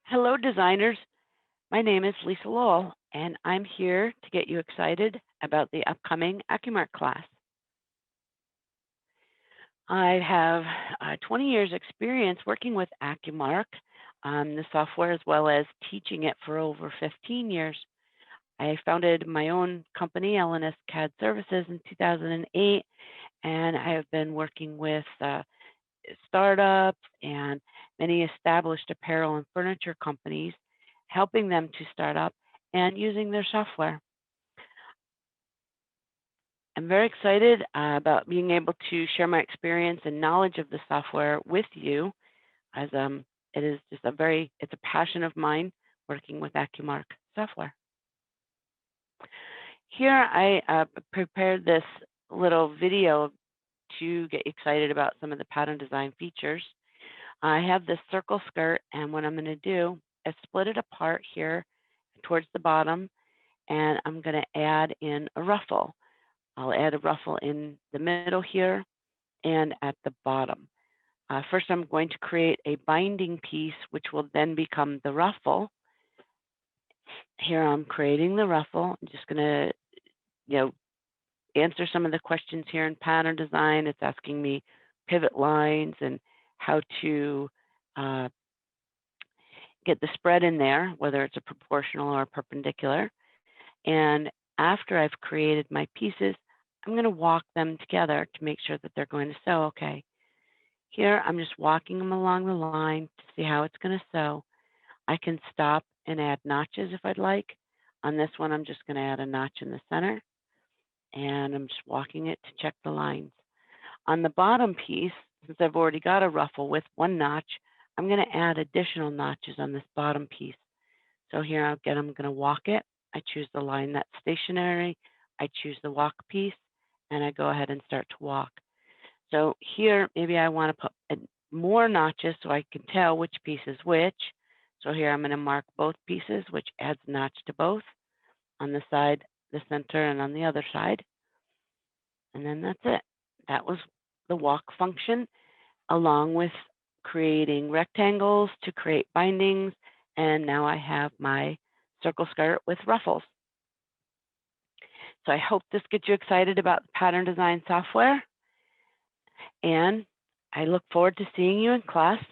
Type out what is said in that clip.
Hello, designers. My name is Lisa Lowell, and I'm here to get you excited about the upcoming AccuMark class. I have 20 years experience working with AccuMark, the software, as well as teaching it for over 15 years. I founded my own company, LNS CAD Services, in 2008, and I have been working with startups and many established apparel and furniture companies, helping them to start up and using their software. I'm very excited about being able to share my experience and knowledge of the software with you, as it is just it's a passion of mine working with AccuMark software. Here I prepared this little video to get you excited about some of the pattern design features. I have this circle skirt, and what I'm going to do is split it apart here towards the bottom, and I'm going to add in a ruffle. I'll add a ruffle in the middle here and at the bottom. First, I'm going to create a binding piece, which will then become the ruffle. Here I'm creating the ruffle. I'm just going to, answer some of the questions here in pattern design. It's asking me pivot lines and how to get the spread in there, whether it's a proportional or a perpendicular. And after I've created my pieces, I'm going to walk them together to make sure that they're going to sew okay. Here, I'm just walking them along the line to see how it's going to sew. I can stop and add notches if I'd like. On this one, I'm just going to add a notch in the center, and I'm just walking it to check the lines. On the bottom piece, since I've already got a ruffle with one notch, I'm going to add additional notches on this bottom piece. So here again, I'm going to walk it. I choose the line that's stationary. I choose the walk piece, and I go ahead and start to walk. So here, maybe I want to put more notches so I can tell which piece is which. So here I'm going to mark both pieces, which adds a notch to both on the side, the center, and on the other side. And then that's it. That was the walk function, along with creating rectangles to create bindings. And now I have my circle skirt with ruffles. So I hope this gets you excited about the pattern design software. And I look forward to seeing you in class